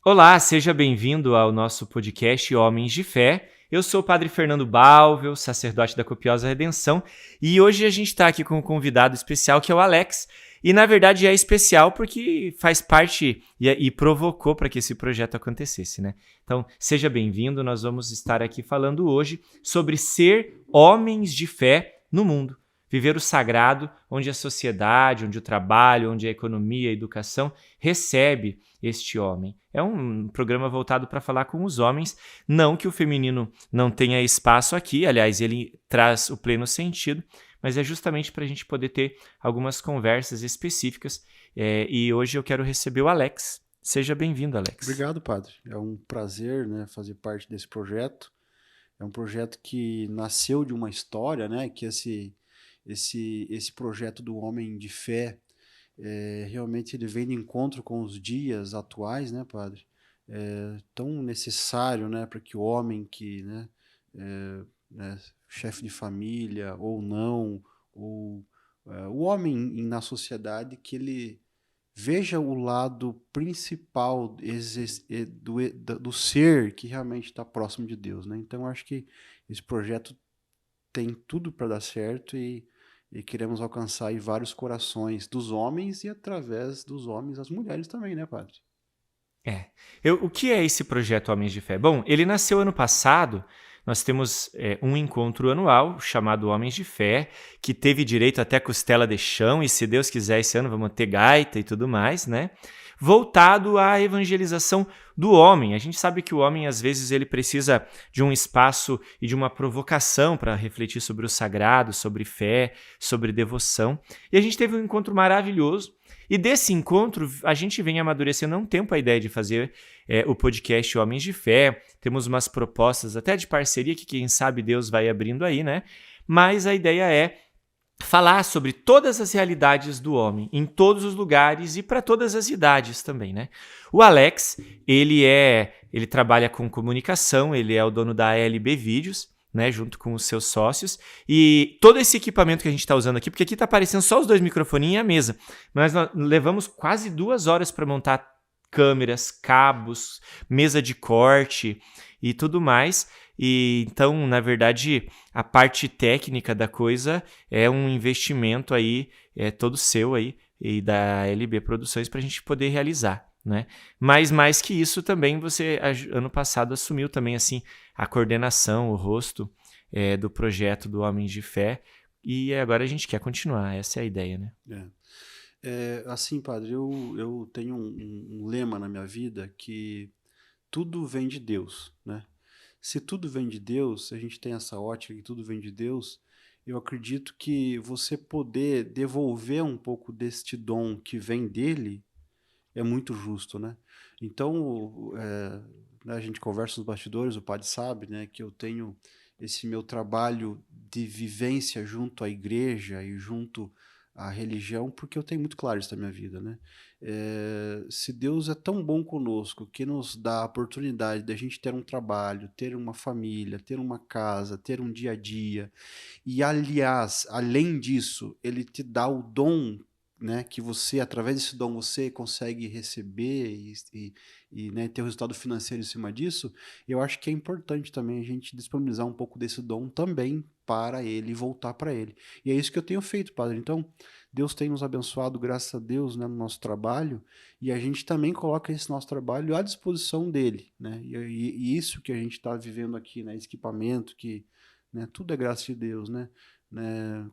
Olá, seja bem-vindo ao nosso podcast Homens de Fé. Eu sou o Padre Fernando Balvel, sacerdote da Copiosa Redenção, e hoje a gente está aqui com um convidado especial que é o Alex. E na verdade é especial porque faz parte e provocou para que esse projeto acontecesse, né? Então, seja bem-vindo, nós vamos estar aqui falando hoje sobre ser homens de fé no mundo. Viver o sagrado, onde a sociedade, onde o trabalho, onde a economia, a educação recebe este homem. É um programa voltado para falar com os homens, não que o feminino não tenha espaço aqui, aliás, ele traz o pleno sentido, mas é justamente para a gente poder ter algumas conversas específicas. E hoje eu quero receber o Alex. Seja bem-vindo, Alex. Obrigado, padre. É um prazer, né, fazer parte desse projeto. É um projeto que nasceu de uma história, né, que esse projeto do homem de fé, realmente ele vem de encontro com os dias atuais, né, padre? É tão necessário, né, para que o homem que, né, chefe de família ou não, ou o homem na sociedade, que ele veja o lado principal do ser que realmente está próximo de Deus, né? Então, eu acho que esse projeto tem tudo para dar certo e queremos alcançar aí vários corações dos homens e, através dos homens, as mulheres também, né, padre? É. O que é esse projeto Homens de Fé? Bom, ele nasceu ano passado. Nós temos um encontro anual chamado Homens de Fé, que teve direito até costela de chão, e se Deus quiser, esse ano vamos ter gaita e tudo mais, né? Voltado à evangelização do homem. A gente sabe que o homem, às vezes, ele precisa de um espaço e de uma provocação para refletir sobre o sagrado, sobre fé, sobre devoção. E a gente teve um encontro maravilhoso. E desse encontro, a gente vem amadurecendo há um tempo a ideia de fazer o podcast Homens de Fé. Temos umas propostas até de parceria que, quem sabe, Deus vai abrindo aí, né? Mas a ideia é falar sobre todas as realidades do homem, em todos os lugares e para todas as idades também, né? O Alex, ele trabalha com comunicação, ele é o dono da ALB Vídeos, né, junto com os seus sócios, e todo esse equipamento que a gente está usando aqui, porque aqui está aparecendo só os dois microfoninhos e a mesa, mas nós levamos quase 2 horas para montar câmeras, cabos, mesa de corte e tudo mais. E então, na verdade, a parte técnica da coisa é um investimento aí, todo seu aí, e da LB Produções para a gente poder realizar, né? Mas mais que isso também, você ano passado assumiu também assim a coordenação, o rosto do projeto do Homens de Fé, e agora a gente quer continuar, essa é a ideia, né? Assim, padre, eu tenho um lema na minha vida que tudo vem de Deus, né? Se tudo vem de Deus, se a gente tem essa ótica que tudo vem de Deus, eu acredito que você poder devolver um pouco deste dom que vem dele é muito justo, né? Então, né, a gente conversa nos bastidores, o padre sabe, né, que eu tenho esse meu trabalho de vivência junto à igreja e junto à religião, porque eu tenho muito claro isso na minha vida, né? Se Deus é tão bom conosco, que nos dá a oportunidade de a gente ter um trabalho, ter uma família, ter uma casa, ter um dia a dia, e aliás, além disso, ele te dá o dom, né, que você, através desse dom, você consegue receber né, ter o resultado financeiro em cima disso. Eu acho que é importante também a gente disponibilizar um pouco desse dom também para ele e voltar para ele. E é isso que eu tenho feito, padre. Então, Deus tem nos abençoado, graças a Deus, né, no nosso trabalho, e a gente também coloca esse nosso trabalho à disposição dele, né? E isso que a gente está vivendo aqui, né, esse equipamento que, né, tudo é graça de Deus, né,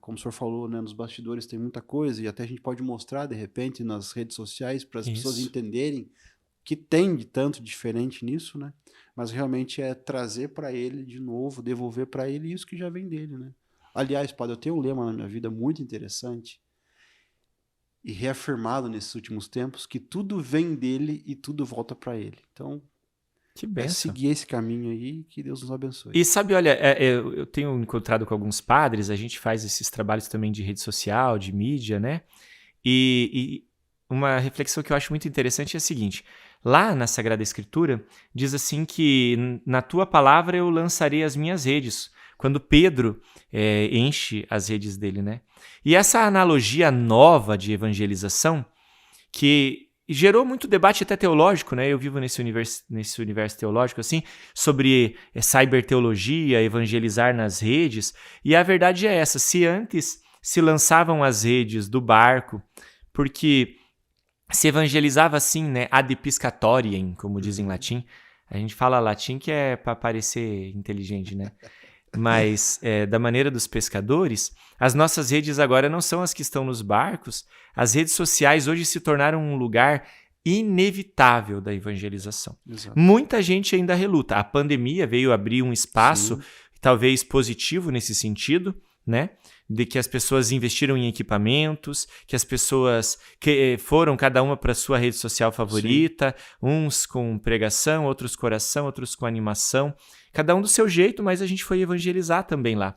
como o senhor falou, né, nos bastidores tem muita coisa e até a gente pode mostrar de repente nas redes sociais para as pessoas Isso. entenderem que tem de tanto diferente nisso, né? Mas realmente é trazer para ele de novo, devolver para ele isso que já vem dele, né? Aliás, padre, eu tenho um lema na minha vida muito interessante e reafirmado nesses últimos tempos que tudo vem dele e tudo volta para ele. Então, Que é benção. seguir esse caminho aí, que Deus nos abençoe. E sabe, olha, eu tenho encontrado com alguns padres, a gente faz esses trabalhos também de rede social, de mídia, né? E uma reflexão que eu acho muito interessante é a seguinte: lá na Sagrada Escritura, diz assim que na tua palavra eu lançarei as minhas redes. Quando Pedro enche as redes dele, né? E essa analogia nova de evangelização, que gerou muito debate até teológico, né? Eu vivo nesse universo teológico, assim, sobre cyberteologia, evangelizar nas redes. E a verdade é essa: se antes se lançavam as redes do barco, porque se evangelizava assim, né? Ad piscatoriem, como diz em latim. A gente fala latim que é para parecer inteligente, né? Mas da maneira dos pescadores, as nossas redes agora não são as que estão nos barcos. As redes sociais hoje se tornaram um lugar inevitável da evangelização. Exato. Muita gente ainda reluta. A pandemia veio abrir um espaço, Sim. talvez positivo nesse sentido, né? De que as pessoas investiram em equipamentos, que as pessoas foram cada uma para sua rede social favorita, uns com pregação, outros coração, outros com animação. Cada um do seu jeito, mas a gente foi evangelizar também lá.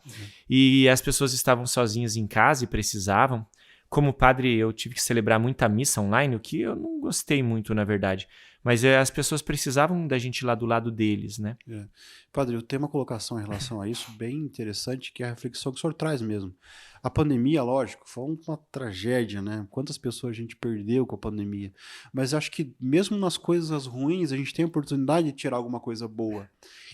E as pessoas estavam sozinhas em casa e precisavam. Como padre, eu tive que celebrar muita missa online, o que eu não gostei muito, na verdade. Mas as pessoas precisavam da gente lá do lado deles, né? Padre, eu tenho uma colocação em relação a isso bem interessante, que é a reflexão que o senhor traz mesmo. A pandemia, lógico, foi uma tragédia, né? Quantas pessoas a gente perdeu com a pandemia. Mas eu acho que mesmo nas coisas ruins, a gente tem a oportunidade de tirar alguma coisa boa.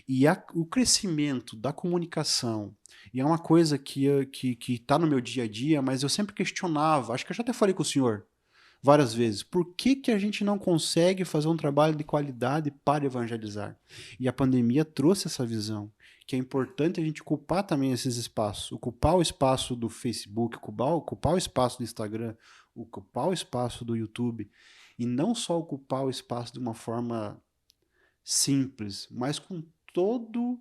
E o crescimento da comunicação, e é uma coisa que está no meu dia a dia, mas eu sempre questionava, acho que eu já até falei com o senhor várias vezes, por que a gente não consegue fazer um trabalho de qualidade para evangelizar? E a pandemia trouxe essa visão, que é importante a gente ocupar também esses espaços, ocupar o espaço do Facebook, ocupar o espaço do Instagram, ocupar o espaço do YouTube, e não só ocupar o espaço de uma forma simples, mas com todo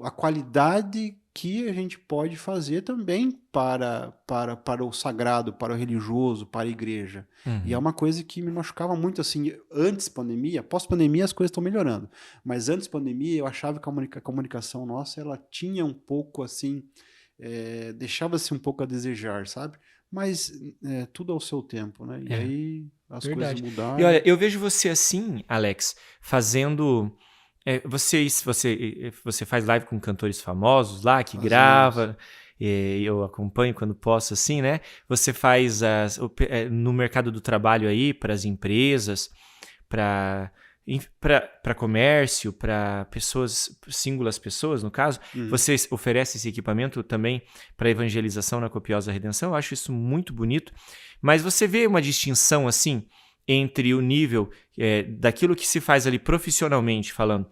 a qualidade que a gente pode fazer também para o sagrado, para o religioso, para a igreja. E é uma coisa que me machucava muito, assim, antes pandemia. Pós-pandemia as coisas estão melhorando, mas antes pandemia eu achava que a comunicação nossa, ela tinha um pouco, assim, deixava-se um pouco a desejar, sabe? Mas tudo ao seu tempo, né? E aí as coisas mudaram. E olha, eu vejo você assim, Alex, fazendo... Você faz live com cantores famosos lá, que grava, eu acompanho quando posso, assim, né? Você faz no mercado do trabalho aí, para as empresas, para comércio, para pessoas, singulas pessoas, no caso. Você oferece esse equipamento também para evangelização na Copiosa Redenção. Eu acho isso muito bonito. Mas você vê uma distinção, assim, entre o nível daquilo que se faz ali profissionalmente falando,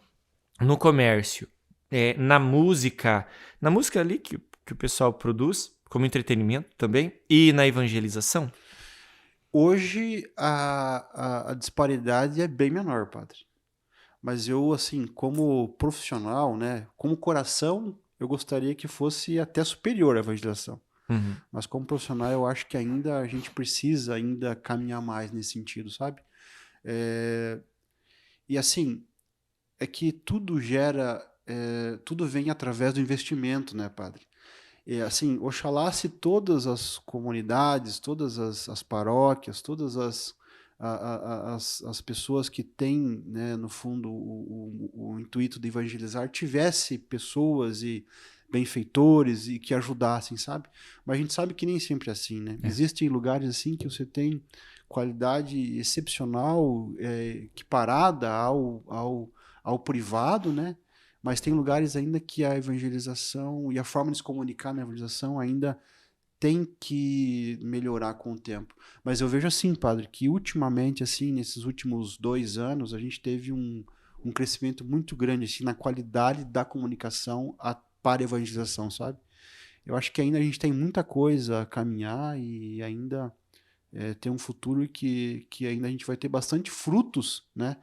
no comércio, na música ali que o pessoal produz, como entretenimento também, e na evangelização? Hoje a disparidade é bem menor, padre. Mas eu, assim, como profissional, né, como coração, eu gostaria que fosse até superior à evangelização. Mas como profissional, eu acho que ainda a gente precisa ainda caminhar mais nesse sentido, sabe? E assim, é que tudo tudo vem através do investimento, né, padre? E assim, oxalá se todas as comunidades, todas as paróquias, todas as pessoas que têm, né, no fundo, o intuito de evangelizar, tivesse pessoas e benfeitores e que ajudassem, sabe? Mas a gente sabe que nem sempre é assim, né? Existem lugares assim que você tem qualidade excepcional, equiparada ao privado, né? Mas tem lugares ainda que a evangelização e a forma de se comunicar na evangelização ainda tem que melhorar com o tempo. Mas eu vejo assim, padre, que ultimamente, assim, nesses últimos 2 anos, a gente teve um crescimento muito grande assim, na qualidade da comunicação para a evangelização, sabe? Eu acho que ainda a gente tem muita coisa a caminhar e ainda tem um futuro que ainda a gente vai ter bastante frutos, né?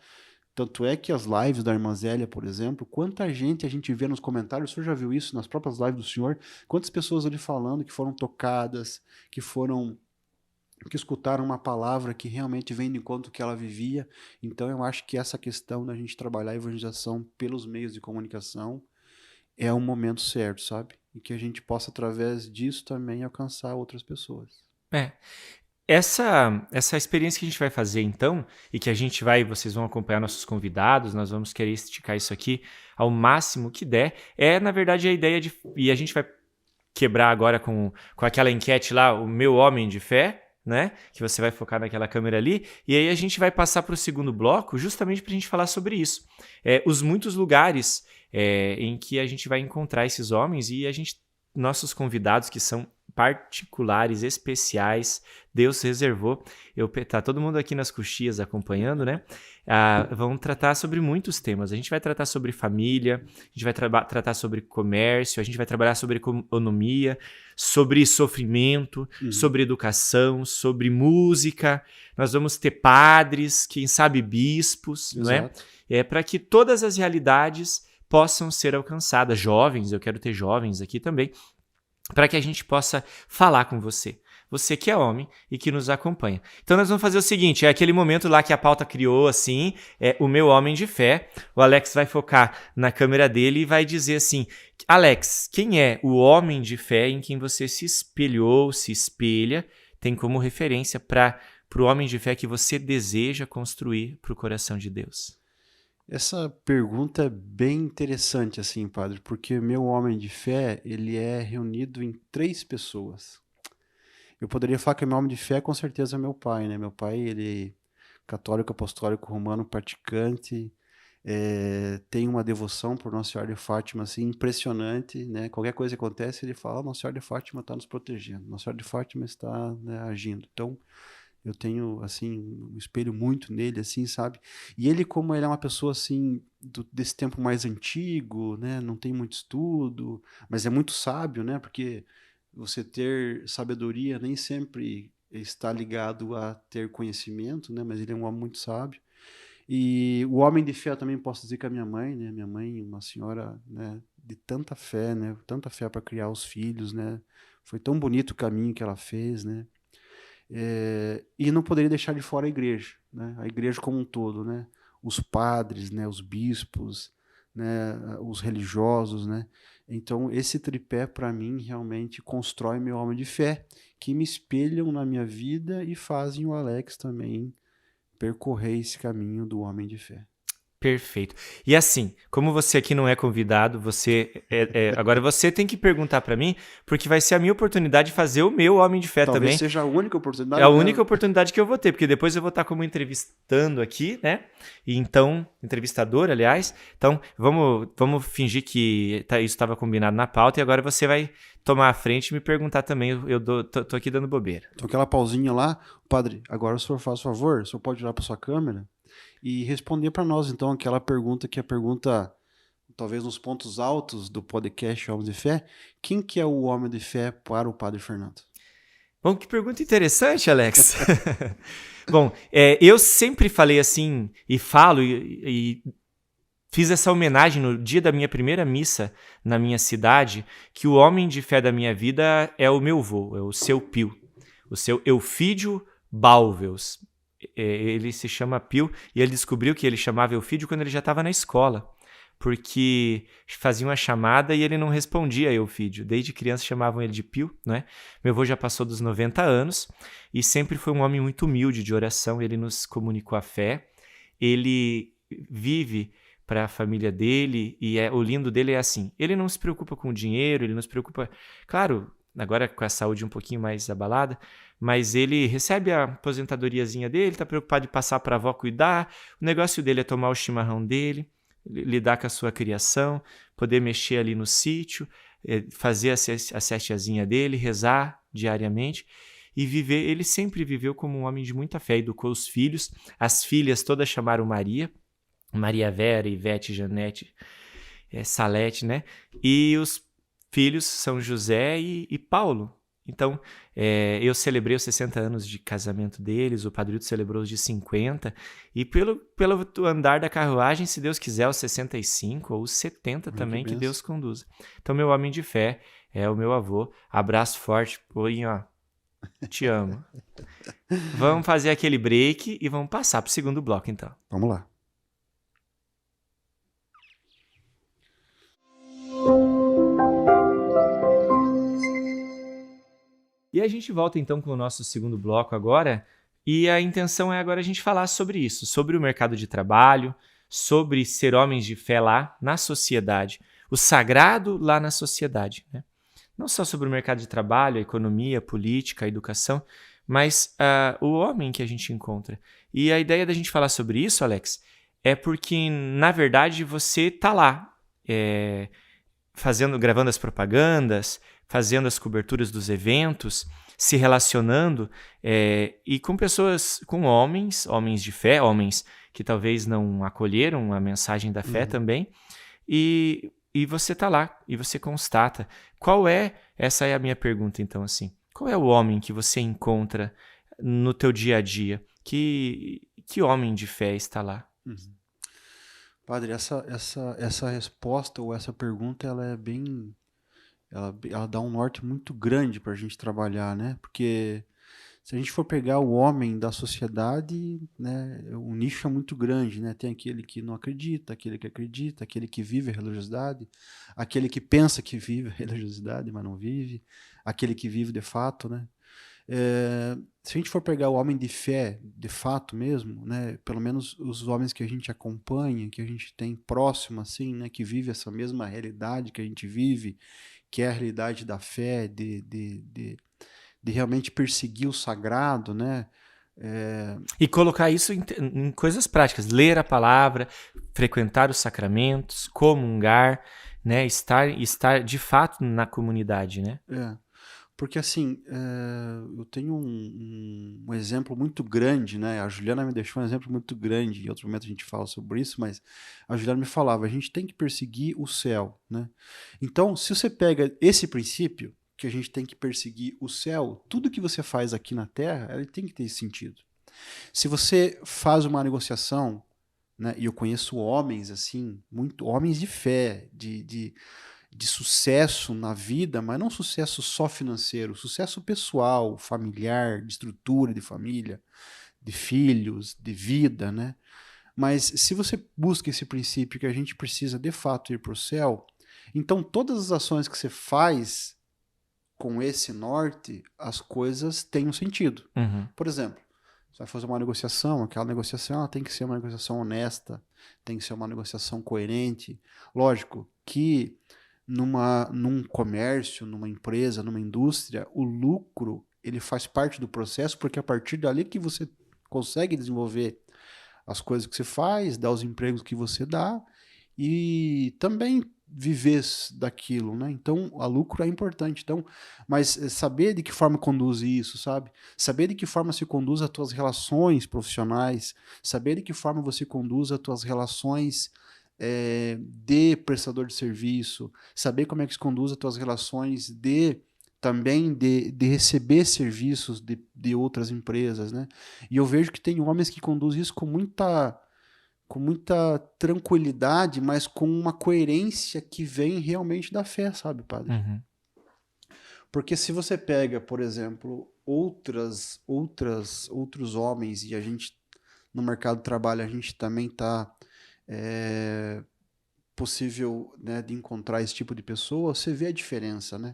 Tanto é que as lives da Irmã Zélia, por exemplo, quanta gente a gente vê nos comentários, o senhor já viu isso nas próprias lives do senhor? Quantas pessoas ali falando que foram tocadas, que escutaram uma palavra que realmente vem de encontro que ela vivia. Então eu acho que essa questão da gente trabalhar a evangelização pelos meios de comunicação é o momento certo, sabe? E que a gente possa, através disso, também alcançar outras pessoas. Essa experiência que a gente vai fazer, então, e que vocês vão acompanhar nossos convidados, nós vamos querer esticar isso aqui ao máximo que der, na verdade, a ideia e a gente vai quebrar agora com aquela enquete lá, o meu homem de fé, né? Que você vai focar naquela câmera ali. E aí a gente vai passar para o segundo bloco justamente para a gente falar sobre isso. Os muitos lugares em que a gente vai encontrar esses homens e nossos convidados que são particulares, especiais, Deus reservou. Tá todo mundo aqui nas coxias acompanhando, né? Vão tratar sobre muitos temas. A gente vai tratar sobre família, a gente vai tratar sobre comércio, a gente vai trabalhar sobre economia, sobre sofrimento, sobre educação, sobre música. Nós vamos ter padres, quem sabe bispos, Exato. não é? Para que todas as realidades possam ser alcançadas. Jovens, eu quero ter jovens aqui também, para que a gente possa falar com você. Você que é homem e que nos acompanha. Então nós vamos fazer o seguinte, é aquele momento lá que a pauta criou assim, o meu homem de fé. O Alex vai focar na câmera dele e vai dizer assim, Alex, quem é o homem de fé em quem você se espelhou, se espelha, tem como referência para o homem de fé que você deseja construir para o coração de Deus? Essa pergunta é bem interessante, assim, padre, porque meu homem de fé, ele é reunido em 3 pessoas. Eu poderia falar que meu homem de fé, com certeza, é meu pai, né? Meu pai, ele é católico, apostólico, romano, praticante, tem uma devoção por Nossa Senhora de Fátima, assim, impressionante, né? Qualquer coisa que acontece, ele fala, Nossa Senhora de Fátima está nos protegendo, Nossa Senhora de Fátima está, né, agindo. Então, eu tenho, assim, um espelho muito nele, assim, sabe? E ele, como ele é uma pessoa, assim, desse tempo mais antigo, né? Não tem muito estudo, mas é muito sábio, né? Porque você ter sabedoria nem sempre está ligado a ter conhecimento, né? Mas ele é um homem muito sábio. E o homem de fé também posso dizer que é a minha mãe, né? Minha mãe, uma senhora, né, de tanta fé, né? Tanta fé para criar os filhos, né? Foi tão bonito o caminho que ela fez, né? E não poderia deixar de fora a igreja, né? A igreja como um todo, né? Os padres, né? Os bispos, né? Os religiosos, né? Então esse tripé para mim realmente constrói meu homem de fé, que me espelham na minha vida e fazem o Alex também percorrer esse caminho do homem de fé. Perfeito. E assim, como você aqui não é convidado, agora você tem que perguntar para mim, porque vai ser a minha oportunidade de fazer o meu homem de fé Talvez também. seja a única oportunidade. É a única oportunidade que eu vou ter, porque depois eu vou estar como entrevistando aqui, né? E então, entrevistador, aliás. Então, vamos fingir que isso estava combinado na pauta e agora você vai tomar a frente e me perguntar também. Tô aqui dando bobeira. Então, aquela pausinha lá, padre, agora o senhor faz favor, o senhor pode olhar para sua câmera e responder para nós, então, aquela pergunta que é a pergunta, talvez nos pontos altos do podcast Homem de Fé. Quem que é o homem de fé para o Padre Fernando? Bom, que pergunta interessante, Alex. Bom, eu sempre falei assim, e falo, e fiz essa homenagem no dia da minha primeira missa na minha cidade, que o homem de fé da minha vida é o meu vô, é o seu Pio, o seu Eufídio Balvels. Ele se chama Pio e ele descobriu que ele chamava Eufídio quando ele já estava na escola, porque faziam uma chamada e ele não respondia a Eufídio. Desde criança chamavam ele de Pio, né? Meu avô já passou dos 90 anos e sempre foi um homem muito humilde de oração. Ele nos comunicou a fé, ele vive para a família dele e o lindo dele é assim, ele não se preocupa com o dinheiro, ele não se preocupa, claro, agora com a saúde um pouquinho mais abalada, mas ele recebe a aposentadoriazinha dele, está preocupado em passar para a avó cuidar, o negócio dele é tomar o chimarrão dele, lidar com a sua criação, poder mexer ali no sítio, fazer a sestiazinha dele, rezar diariamente e viver. Ele sempre viveu como um homem de muita fé, educou os filhos, as filhas todas chamaram Maria Vera, Ivete, Janete, Salete, né? E os filhos são José e Paulo. Então, eu celebrei os 60 anos de casamento deles, o Padre celebrou os de 50, e pelo andar da carruagem, se Deus quiser, os 65 ou os 70 também, que Deus conduza. Então, meu homem de fé é o meu avô. Abraço forte, Poinho, ó. Te amo. Vamos fazer aquele break e vamos passar para o segundo bloco, então. Vamos lá. E a gente volta então com o nosso segundo bloco agora, e a intenção é agora a gente falar sobre isso, sobre o mercado de trabalho, sobre ser homens de fé lá na sociedade, o sagrado lá na sociedade, né? Não só sobre o mercado de trabalho, a economia, a política, a educação, mas o homem que a gente encontra. E a ideia da gente falar sobre isso, Alex, é porque, na verdade, você tá lá, gravando as propagandas, fazendo as coberturas dos eventos, se relacionando e com pessoas, com homens de fé, homens que talvez não acolheram a mensagem da fé também, e você tá lá, e você constata. Essa é a minha pergunta então, assim, qual é o homem que você encontra no teu dia a dia? Que homem de fé está lá? Padre, essa resposta ou essa pergunta, ela é bem... Ela dá um norte muito grande para a gente trabalhar, né? Porque se a gente for pegar o homem da sociedade, né, o nicho é muito grande, né? Tem aquele que não acredita, aquele que acredita, aquele que vive a religiosidade, aquele que pensa que vive a religiosidade, mas não vive, aquele que vive de fato, né? Se a gente for pegar o homem de fé, de fato mesmo, né, pelo menos os homens que a gente acompanha, que a gente tem próximo, assim, né, que vive essa mesma realidade que a gente vive, que é a realidade da fé, de realmente perseguir o sagrado, né? E colocar isso em coisas práticas, ler a palavra, frequentar os sacramentos, comungar, né, estar de fato na comunidade, né? Porque assim, eu tenho um exemplo muito grande, né? A Juliana me deixou um exemplo muito grande, em outro momento a gente fala sobre isso, mas a Juliana me falava, a gente tem que perseguir o céu, né? Então, se você pega esse princípio, que a gente tem que perseguir o céu, tudo que você faz aqui na Terra, ele tem que ter esse sentido. Se você faz uma negociação, né? E eu conheço homens, assim, homens de fé, de sucesso na vida, mas não sucesso só financeiro, sucesso pessoal, familiar, de estrutura de família, de filhos, de vida, né? Mas se você busca esse princípio que a gente precisa de fato ir para o céu, então todas as ações que você faz com esse norte, as coisas têm um sentido. Por exemplo, você vai fazer uma negociação, aquela negociação ela tem que ser uma negociação honesta, tem que ser uma negociação coerente. Lógico que num comércio, numa empresa, numa indústria, o lucro ele faz parte do processo, porque é a partir dali que você consegue desenvolver as coisas que você faz, dar os empregos que você dá e também viver daquilo, né? Então, o lucro é importante. Então, mas saber de que forma conduz isso, sabe? Saber de que forma se conduz as tuas relações profissionais, saber de que forma você conduz as tuas relações de prestador de serviço, saber como é que se conduz as tuas relações também de receber serviços de outras empresas, né? E eu vejo que tem homens que conduzem isso com muita tranquilidade, mas com uma coerência que vem realmente da fé, sabe, padre? Porque se você pega, por exemplo, outros homens, e a gente, no mercado de trabalho, a gente também está possível, né, de encontrar esse tipo de pessoa, você vê a diferença, né?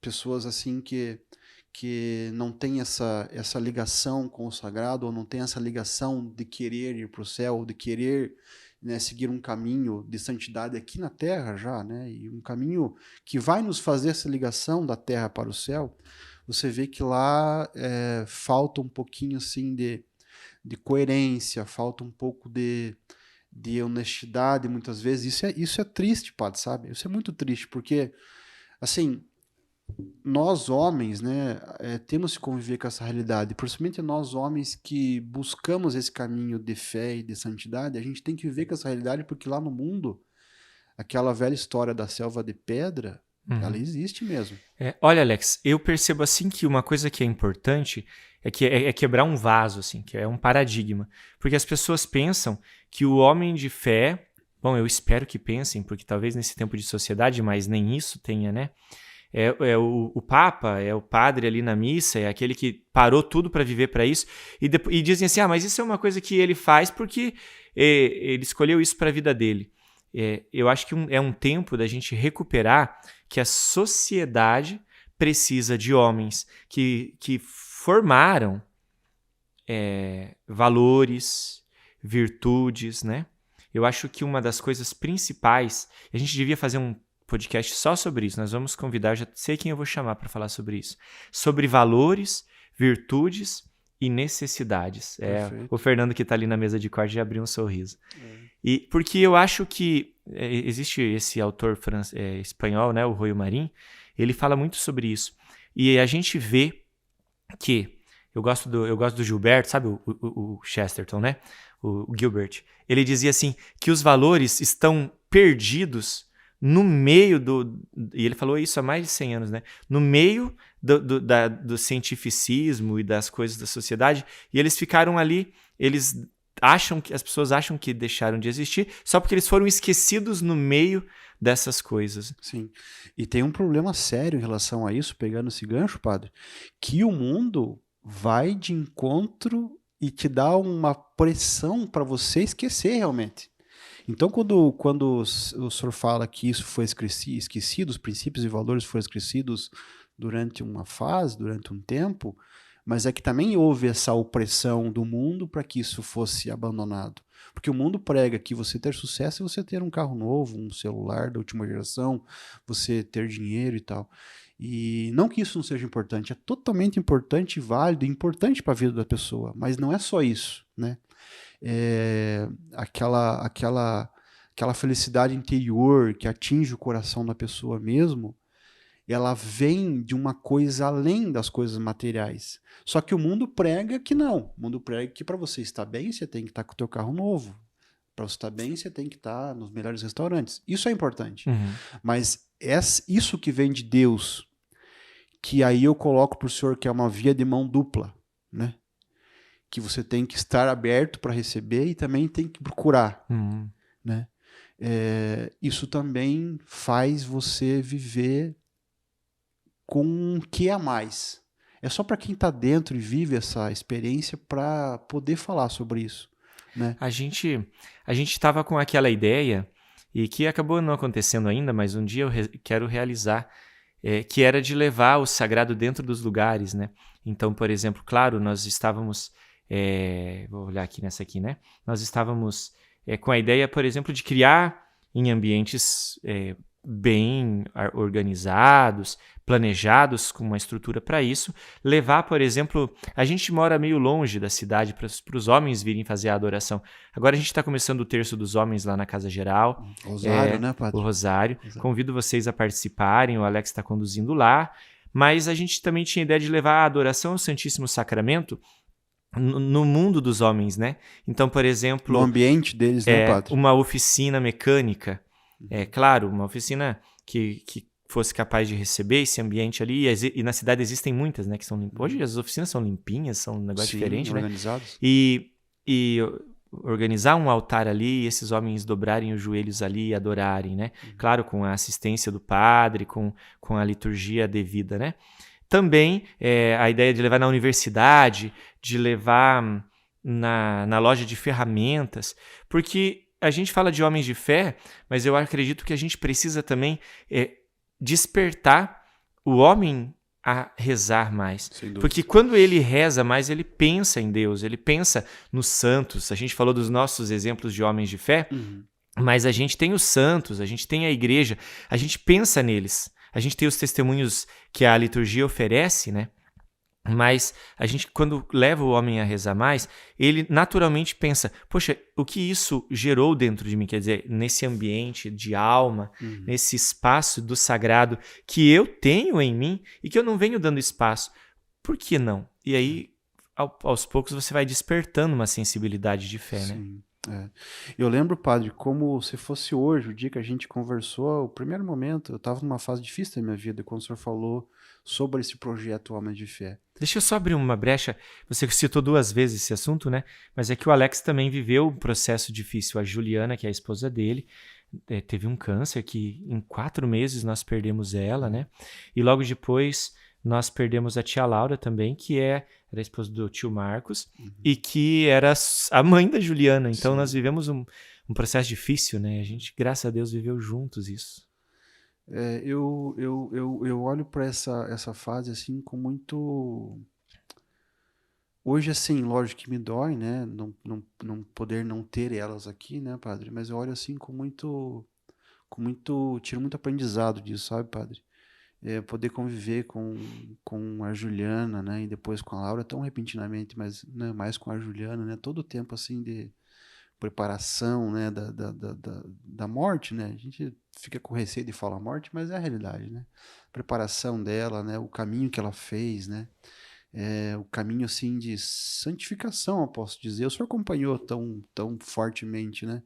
Pessoas assim que não tem essa ligação com o sagrado, ou não tem essa ligação de querer ir para o céu, ou de querer, né, seguir um caminho de santidade aqui na Terra já, né, e um caminho que vai nos fazer essa ligação da Terra para o céu, você vê que lá falta um pouquinho assim de coerência, falta um pouco de honestidade muitas vezes. Isso é triste, padre, sabe? Isso é muito triste, porque assim, nós homens, né, temos que conviver com essa realidade, principalmente nós homens que buscamos esse caminho de fé e de santidade, a gente tem que viver com essa realidade, porque lá no mundo, aquela velha história da selva de pedra, ela existe mesmo. Olha, Alex, eu percebo assim que uma coisa que é importante é quebrar um vaso, assim, que é um paradigma, porque as pessoas pensam que o homem de fé, bom, eu espero que pensem, porque talvez nesse tempo de sociedade, mas nem isso tenha, né? O Papa, é o padre ali na missa, é aquele que parou tudo para viver para isso, e dizem assim, mas isso é uma coisa que ele faz porque ele escolheu isso para a vida dele. Eu acho que é um tempo da gente recuperar que a sociedade precisa de homens que formaram valores, virtudes, né? Eu acho que uma das coisas principais, a gente devia fazer um podcast só sobre isso, nós vamos convidar, já sei quem eu vou chamar para falar sobre isso, sobre valores, virtudes e necessidades. Perfeito. O Fernando que está ali na mesa de corte já abriu um sorriso. É. E porque eu acho que existe esse autor espanhol, né, o Royo Marín, ele fala muito sobre isso. E a gente vê que eu gosto do Gilberto, sabe o Chesterton, né? O Gilbert. Ele dizia assim que os valores estão perdidos no meio e ele falou isso há mais de 100 anos, né? No meio do cientificismo e das coisas da sociedade, e eles ficaram ali, as pessoas acham que deixaram de existir só porque eles foram esquecidos no meio dessas coisas. Sim. E tem um problema sério em relação a isso, pegando esse gancho, padre, que o mundo vai de encontro e te dá uma pressão para você esquecer realmente. Então, quando o senhor fala que isso foi esquecido, os princípios e valores foram esquecidos durante uma fase, durante um tempo, mas é que também houve essa opressão do mundo para que isso fosse abandonado. Porque o mundo prega que você ter sucesso é você ter um carro novo, um celular da última geração, você ter dinheiro e tal. E não que isso não seja importante, é totalmente importante, válido, importante para a vida da pessoa, mas não é só isso, né? Aquela felicidade interior que atinge o coração da pessoa mesmo, ela vem de uma coisa além das coisas materiais. Só que o mundo prega que não. O mundo prega que para você estar bem, você tem que estar com o teu carro novo. Para você estar bem, você tem que estar nos melhores restaurantes. Isso é importante. Uhum. Mas isso que vem de Deus, que aí eu coloco para o senhor que é uma via de mão dupla, né? Que você tem que estar aberto para receber e também tem que procurar, né? Isso também faz você viver com um que a mais. É só para quem está dentro e vive essa experiência para poder falar sobre isso, né? A gente estava com aquela ideia, e que acabou não acontecendo ainda, mas um dia eu quero realizar, que era de levar o sagrado dentro dos lugares, né? Então, por exemplo, claro, nós estávamos... vou olhar aqui nessa aqui, né? Nós estávamos com a ideia, por exemplo, de criar em ambientes bem organizados, planejados, com uma estrutura para isso, levar, por exemplo, a gente mora meio longe da cidade para os homens virem fazer a adoração. Agora a gente está começando o terço dos homens lá na Casa Geral. Rosário, né, padre? O Rosário. Convido vocês a participarem, o Alex está conduzindo lá, mas a gente também tinha a ideia de levar a adoração ao Santíssimo Sacramento no mundo dos homens, né? Então, por exemplo... No ambiente deles, né, padre? Uma oficina mecânica. Claro, uma oficina que fosse capaz de receber esse ambiente ali. E na cidade existem muitas, né? Que são limpas. Hoje as oficinas são limpinhas, são um negócio diferente, organizados. Né? E organizar um altar ali e esses homens dobrarem os joelhos ali e adorarem, né? Claro, com a assistência do padre, com a liturgia devida, né? Também a ideia de levar na universidade, de levar na loja de ferramentas, porque a gente fala de homens de fé, mas eu acredito que a gente precisa também despertar o homem a rezar mais. Porque quando ele reza mais, ele pensa em Deus, ele pensa nos santos. A gente falou dos nossos exemplos de homens de fé, mas a gente tem os santos, a gente tem a igreja, a gente pensa neles. A gente tem os testemunhos que a liturgia oferece, né? Mas a gente, quando leva o homem a rezar mais, ele naturalmente pensa, poxa, o que isso gerou dentro de mim? Quer dizer, nesse ambiente de alma, nesse espaço do sagrado que eu tenho em mim e que eu não venho dando espaço. Por que não? E aí, aos poucos, você vai despertando uma sensibilidade de fé, né? Sim. Eu lembro, padre, como se fosse hoje, o dia que a gente conversou, o primeiro momento, eu estava numa fase difícil da minha vida, quando o senhor falou sobre esse projeto Homem de Fé. Deixa eu só abrir uma brecha, você citou 2 vezes esse assunto, né? Mas é que o Alex também viveu um processo difícil. A Juliana, que é a esposa dele, teve um câncer que em 4 meses nós perdemos ela, né? E logo depois nós perdemos a tia Laura também, que era a esposa do tio Marcos, e que era a mãe da Juliana. Então nós vivemos um processo difícil, né? A gente, graças a Deus, viveu juntos isso. Eu olho para essa fase assim com muito... Hoje, assim, lógico que me dói, né? Não poder não ter elas aqui, né, padre? Mas eu olho assim com muito... Tiro muito aprendizado disso, sabe, padre? poder conviver com a Juliana, né, e depois com a Laura tão repentinamente, mas, né, mais com a Juliana, né, todo o tempo assim de preparação, né, da morte, né, a gente fica com receio de falar morte, mas é a realidade, né, preparação dela, né, o caminho que ela fez, né, o caminho assim de santificação, eu posso dizer. O senhor acompanhou tão fortemente, né,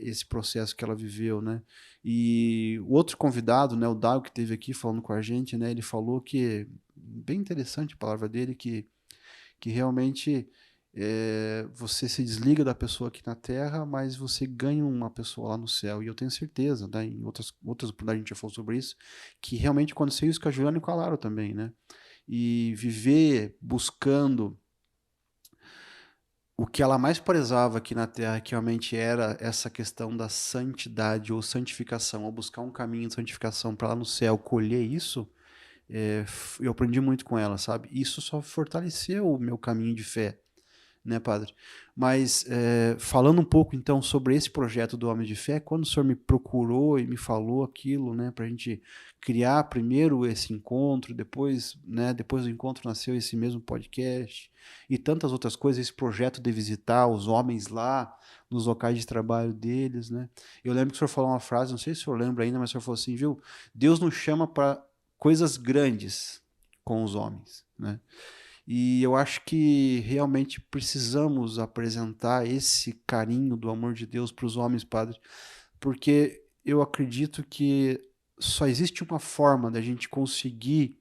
esse processo que ela viveu, né? E o outro convidado, né, o Dago, que esteve aqui falando com a gente, né, ele falou que, bem interessante a palavra dele, que realmente você se desliga da pessoa aqui na Terra, mas você ganha uma pessoa lá no céu. E eu tenho certeza, né, em outras oportunidades a gente já falou sobre isso, que realmente aconteceu isso com a Juliana e com a Lara também, né? E viver buscando o que ela mais prezava aqui na Terra, que realmente era essa questão da santidade ou santificação, ou buscar um caminho de santificação para lá no céu colher isso, eu aprendi muito com ela, sabe? Isso só fortaleceu o meu caminho de fé, né, padre? Mas falando um pouco então sobre esse projeto do Homem de Fé, quando o senhor me procurou e me falou aquilo, né, para a gente criar primeiro esse encontro, depois, né, depois do encontro nasceu esse mesmo podcast e tantas outras coisas, esse projeto de visitar os homens lá nos locais de trabalho deles, né? Eu lembro que o senhor falou uma frase, não sei se o senhor lembra ainda, mas o senhor falou assim, viu? Deus nos chama para coisas grandes com os homens, né? E eu acho que realmente precisamos apresentar esse carinho do amor de Deus para os homens, padre, porque eu acredito que só existe uma forma da gente conseguir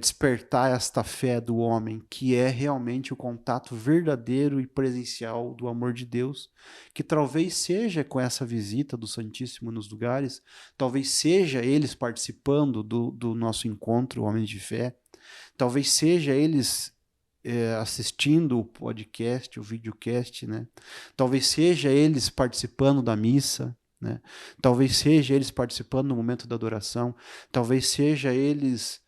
despertar esta fé do homem, que é realmente o contato verdadeiro e presencial do amor de Deus, que talvez seja com essa visita do Santíssimo nos lugares, talvez seja eles participando do nosso encontro, Homens de Fé, talvez seja eles assistindo o podcast, o videocast, né? Talvez seja eles participando da missa, né? Talvez seja eles participando no momento da adoração, talvez seja eles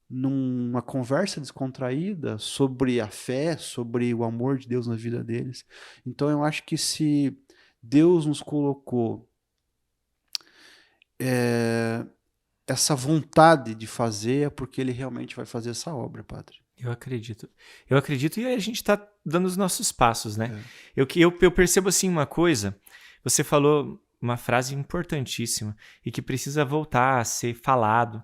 numa conversa descontraída sobre a fé, sobre o amor de Deus na vida deles. Então eu acho que se Deus nos colocou essa vontade de fazer, é porque Ele realmente vai fazer essa obra, padre. Eu acredito. Eu acredito e a gente está dando os nossos passos, né? Eu percebo assim uma coisa, você falou uma frase importantíssima e que precisa voltar a ser falado.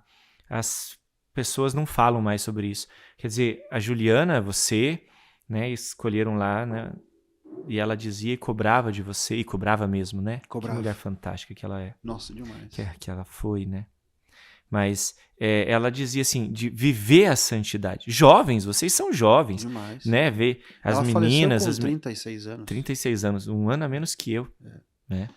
As pessoas não falam mais sobre isso. Quer dizer, a Juliana, você, né, escolheram lá, né, e ela dizia e cobrava de você, e cobrava mesmo, né? Cobrava. Que mulher fantástica que ela é. Nossa, demais. Que ela foi, né? Mas ela dizia assim, de viver a santidade. Jovens, vocês são jovens. Demais. Né? Ver as ela meninas... faleceu com 36 anos. 36 anos, um ano a menos que eu. Né?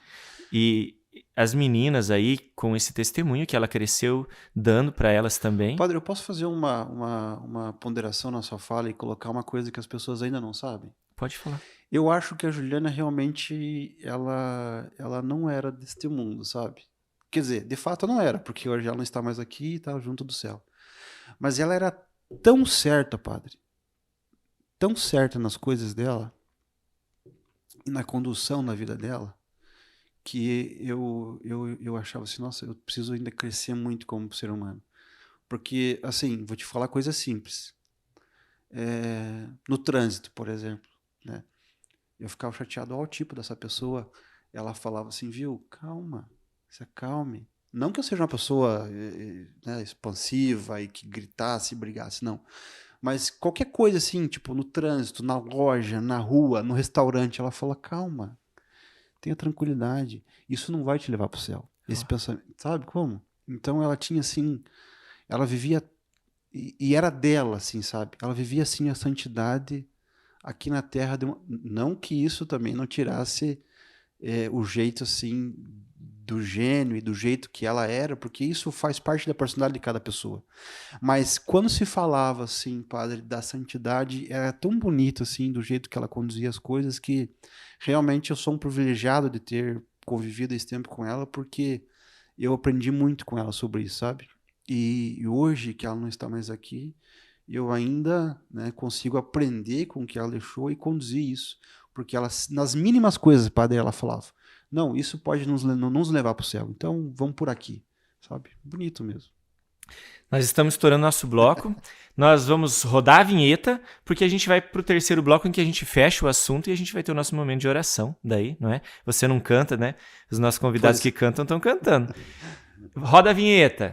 E as meninas aí, com esse testemunho que ela cresceu dando para elas também. Padre, eu posso fazer uma ponderação na sua fala e colocar uma coisa que as pessoas ainda não sabem? Pode falar. Eu acho que a Juliana realmente, ela não era deste mundo, sabe? Quer dizer, de fato não era, porque hoje ela não está mais aqui e está junto do céu. Mas ela era tão certa, padre, tão certa nas coisas dela e na condução na vida dela, que eu achava assim, nossa, eu preciso ainda crescer muito como ser humano. Porque, assim, vou te falar coisa simples. No trânsito, por exemplo, né? Eu ficava chateado ao tipo dessa pessoa. Ela falava assim, viu, calma, se acalme. Não que eu seja uma pessoa né, expansiva e que gritasse e brigasse, não. Mas qualquer coisa assim, tipo no trânsito, na loja, na rua, no restaurante, ela fala, calma, tenha tranquilidade. Isso não vai te levar para o céu. Esse pensamento, sabe como? Então ela tinha assim, ela vivia, e era dela, assim, sabe? Ela vivia assim a santidade aqui na Terra. Não que isso também não tirasse o jeito assim do gênio e do jeito que ela era, porque isso faz parte da personalidade de cada pessoa. Mas quando se falava assim, padre, da santidade, era tão bonito assim, do jeito que ela conduzia as coisas, que realmente eu sou um privilegiado de ter convivido esse tempo com ela, porque eu aprendi muito com ela sobre isso, sabe? E hoje que ela não está mais aqui, eu ainda, né, consigo aprender com o que ela deixou e conduzir isso. Porque ela, nas mínimas coisas, padre, ela falava, não, isso pode não nos levar para o céu, então vamos por aqui, sabe? Bonito mesmo. Nós estamos estourando nosso bloco. Nós vamos rodar a vinheta, porque a gente vai pro terceiro bloco em que a gente fecha o assunto e a gente vai ter o nosso momento de oração. Daí, não é? Você não canta, né? Os nossos convidados que cantam estão cantando. Roda a vinheta.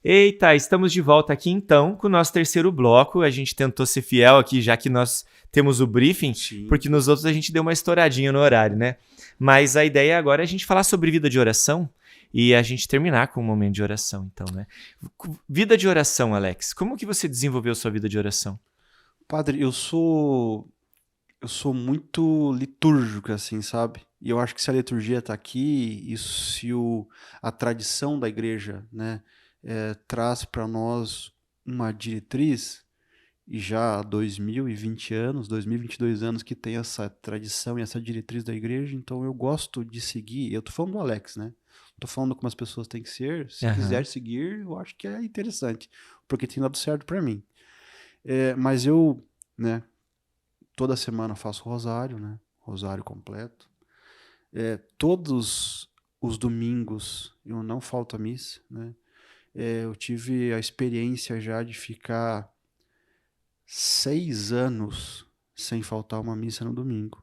Eita, estamos de volta aqui então com o nosso terceiro bloco. A gente tentou ser fiel aqui, já que nós temos o briefing, Sim. porque nos outros a gente deu uma estouradinha no horário, né? Mas a ideia agora é a gente falar sobre vida de oração e a gente terminar com um momento de oração, então, né? Vida de oração, Alex. Como que você desenvolveu sua vida de oração? Padre, eu sou muito litúrgico, assim, sabe? E eu acho que se a liturgia está aqui, e se a tradição da igreja, né, traz para nós uma diretriz, e já há 2020 anos, 2022 anos que tem essa tradição e essa diretriz da igreja, então eu gosto de seguir. Eu tô falando do Alex, né? Tô falando como as pessoas têm que ser. Se quiser seguir, eu acho que é interessante, porque tem dado certo para mim. Mas eu, né, toda semana faço rosário, né? Rosário completo. Todos os domingos eu não falto à missa, né? Eu tive a experiência já de ficar 6 anos sem faltar uma missa no domingo.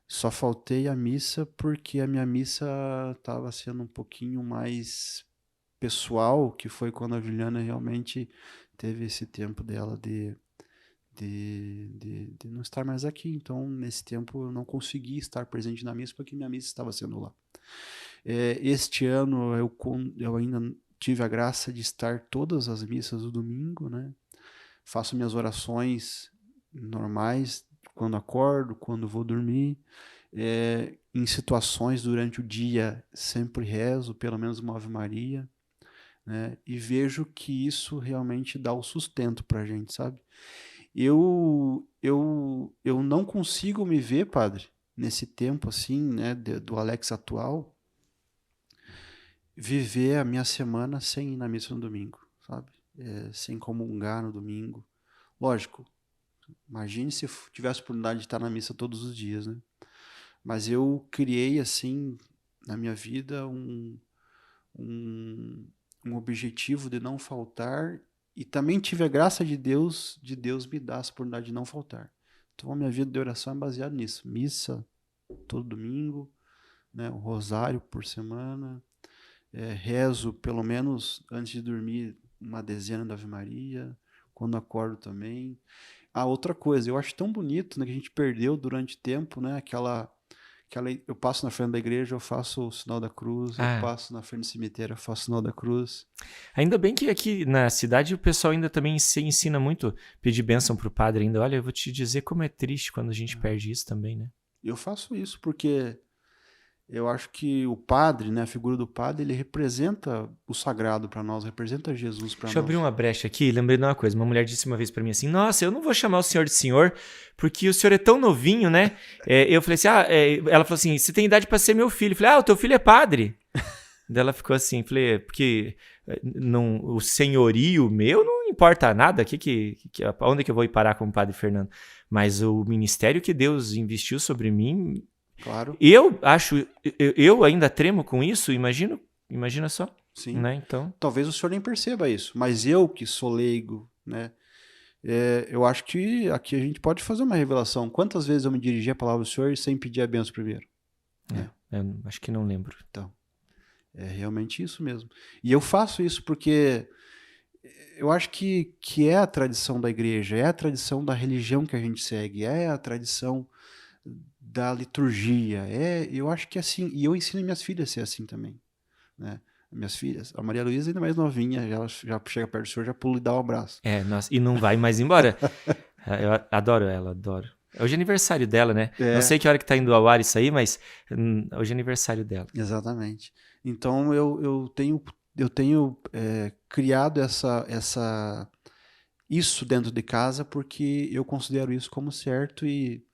Só faltei a missa porque a minha missa estava sendo um pouquinho mais pessoal, que foi quando a Juliana realmente teve esse tempo dela de não estar mais aqui. Então, nesse tempo, eu não consegui estar presente na missa porque minha missa estava sendo lá. Este ano, eu ainda tive a graça de estar todas as missas do domingo, né? Faço minhas orações normais, quando acordo, quando vou dormir. Em situações durante o dia, sempre rezo, pelo menos uma Ave Maria, né? E vejo que isso realmente dá o sustento para a gente, sabe? Eu não consigo me ver, padre, nesse tempo assim, né, do Alex atual, viver a minha semana sem ir na missa no domingo, sabe? Sem comungar no domingo. Lógico, imagine se eu tivesse a oportunidade de estar na missa todos os dias, né? Mas eu criei, assim, na minha vida, um objetivo de não faltar, e também tive a graça de Deus me dar essa oportunidade de não faltar. Então a minha vida de oração é baseada nisso. Missa todo domingo, né? O rosário por semana, rezo pelo menos antes de dormir uma dezena da Ave Maria, quando acordo também. Outra coisa, eu acho tão bonito, né, que a gente perdeu durante tempo, né, eu passo na frente da igreja, eu faço o sinal da cruz, eu passo na frente do cemitério, eu faço o sinal da cruz. Ainda bem que aqui na cidade o pessoal ainda também se ensina muito pedir bênção pro padre ainda. Olha, eu vou te dizer como é triste quando a gente perde isso também, né? Eu faço isso porque eu acho que o padre, né, a figura do padre, ele representa o sagrado para nós, representa Jesus para nós. Deixa eu abrir uma brecha aqui, lembrei de uma coisa. Uma mulher disse uma vez para mim assim: Nossa, eu não vou chamar o senhor de senhor, porque o senhor é tão novinho, né? Eu falei assim: ela falou assim: Você tem idade para ser meu filho. Eu falei: o teu filho é padre. Daí ela ficou assim, falei: Porque não, o senhorio meu não importa nada. Onde que eu vou ir parar com o padre Fernando? Mas o ministério que Deus investiu sobre mim. Claro. Eu ainda tremo com isso, imagina só. Sim. Né? Então, talvez o senhor nem perceba isso, mas eu que sou leigo, né? Eu acho que aqui a gente pode fazer uma revelação. Quantas vezes eu me dirigi a palavra do senhor sem pedir a benção primeiro? Eu acho que não lembro. Então, é realmente isso mesmo. E eu faço isso porque eu acho que é a tradição da igreja, é a tradição da religião que a gente segue, é a tradição da liturgia. Eu acho que é assim, e eu ensino minhas filhas a ser assim também, né? Minhas filhas, a Maria Luísa ainda mais novinha, ela já chega perto do senhor, já pula e dá um abraço. Nossa, e não vai mais embora. Eu adoro ela, adoro. Hoje é aniversário dela, né? Não sei que hora que tá indo ao ar isso aí, mas hoje é aniversário dela. Exatamente. Então eu tenho criado isso dentro de casa porque eu considero isso como certo e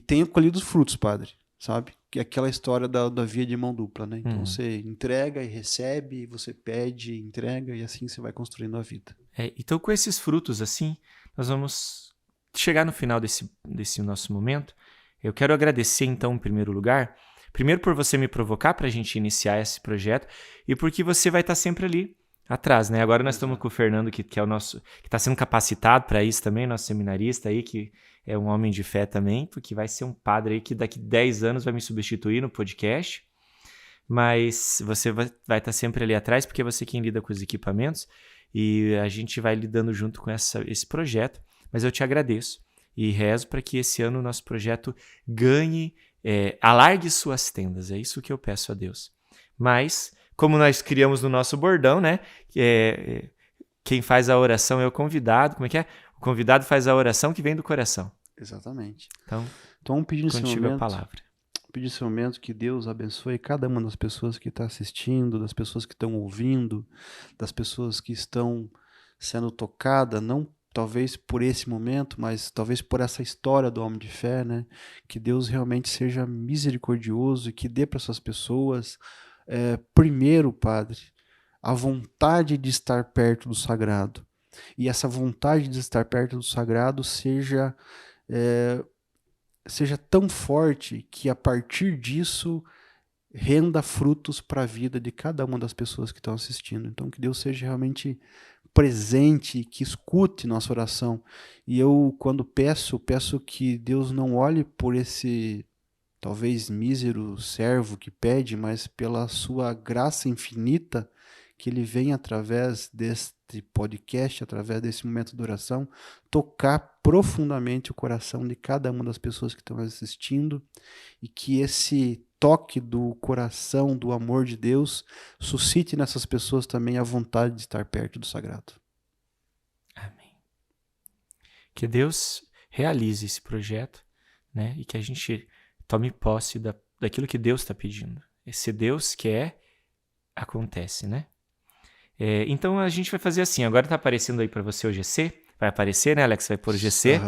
tenho colhido os frutos, padre, sabe? Que é aquela história da via de mão dupla, né? Então você entrega e recebe, você pede, entrega e assim você vai construindo a vida. Então com esses frutos assim, nós vamos chegar no final desse nosso momento. Eu quero agradecer então em primeiro lugar, Primeiro por você me provocar para a gente iniciar esse projeto e porque você vai estar sempre ali atrás, né? Agora nós estamos com o Fernando, que é o nosso, que está sendo capacitado para isso também, nosso seminarista aí, que é um homem de fé também, porque vai ser um padre aí que daqui 10 anos vai me substituir no podcast. Mas você vai estar sempre ali atrás, porque é você quem lida com os equipamentos e a gente vai lidando junto com esse projeto. Mas eu te agradeço e rezo para que esse ano o nosso projeto ganhe, alargue suas tendas. É isso que eu peço a Deus. Mas, como nós criamos no nosso bordão, né? Quem faz a oração é o convidado. Como é que é? O convidado faz a oração que vem do coração. Exatamente. Então vamos pedir nesse contigo momento, a palavra. pedir nesse momento que Deus abençoe cada uma das pessoas que está assistindo, das pessoas que estão ouvindo, das pessoas que estão sendo tocadas, não talvez por esse momento, mas talvez por essa história do homem de fé, né? Que Deus realmente seja misericordioso e que dê para essas pessoas, primeiro, Padre, a vontade de estar perto do sagrado. E essa vontade de estar perto do sagrado seja tão forte que a partir disso renda frutos para a vida de cada uma das pessoas que estão assistindo. Então que Deus seja realmente presente, que escute nossa oração. E eu, quando peço que Deus não olhe por esse talvez mísero servo que pede, mas pela sua graça infinita, que ele vem através deste podcast, através desse momento de oração, tocar profundamente o coração de cada uma das pessoas que estão assistindo e que esse toque do coração, do amor de Deus, suscite nessas pessoas também a vontade de estar perto do sagrado. Amém. Que Deus realize esse projeto, né? E que a gente tome posse daquilo que Deus está pedindo. Esse Deus quer, acontece, né? Então a gente vai fazer assim, agora está aparecendo aí para você o GC, vai aparecer, né, Alex? Vai pôr o GC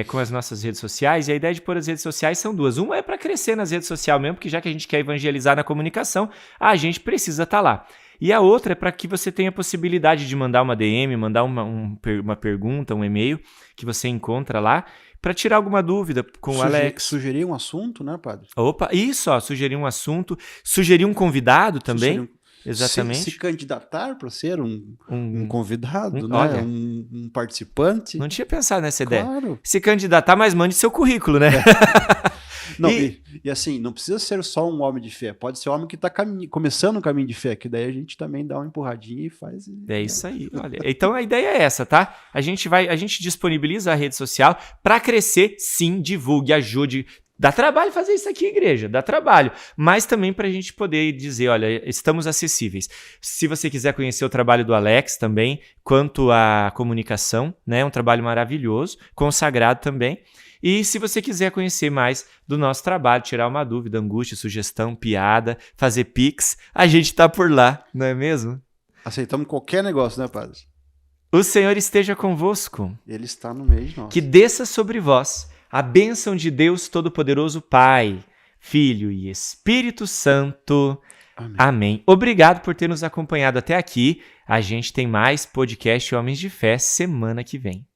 com as nossas redes sociais, e a ideia de pôr as redes sociais são duas. Uma é para crescer nas redes sociais mesmo, porque já que a gente quer evangelizar na comunicação, a gente precisa estar lá. E a outra é para que você tenha a possibilidade de mandar uma DM, mandar uma pergunta, um e-mail que você encontra lá, para tirar alguma dúvida com o Alex. Sugerir um assunto, né, Padre? Opa, isso, sugerir um assunto, sugerir um convidado também. Exatamente. Se candidatar para ser um convidado, né? Olha, um participante. Não tinha pensado nessa ideia. Claro. Se candidatar, mas mande seu currículo, né? Não, e assim, não precisa ser só um homem de fé. Pode ser um homem que está começando o caminho de fé, que daí a gente também dá uma empurradinha e faz. É isso aí, olha. Então a ideia é essa, tá? A gente disponibiliza a rede social para crescer, sim, divulgue, ajude. Dá trabalho fazer isso aqui, igreja, dá trabalho. Mas também para a gente poder dizer, olha, estamos acessíveis. Se você quiser conhecer o trabalho do Alex também, quanto à comunicação, né? Um trabalho maravilhoso, consagrado também. E se você quiser conhecer mais do nosso trabalho, tirar uma dúvida, angústia, sugestão, piada, fazer pix, a gente tá por lá, não é mesmo? Aceitamos qualquer negócio, né, Padre? O Senhor esteja convosco. Ele está no meio de nós. Que desça sobre vós a bênção de Deus Todo-Poderoso, Pai, Filho e Espírito Santo. Amém. Amém. Obrigado por ter nos acompanhado até aqui. A gente tem mais podcast Homens de Fé semana que vem.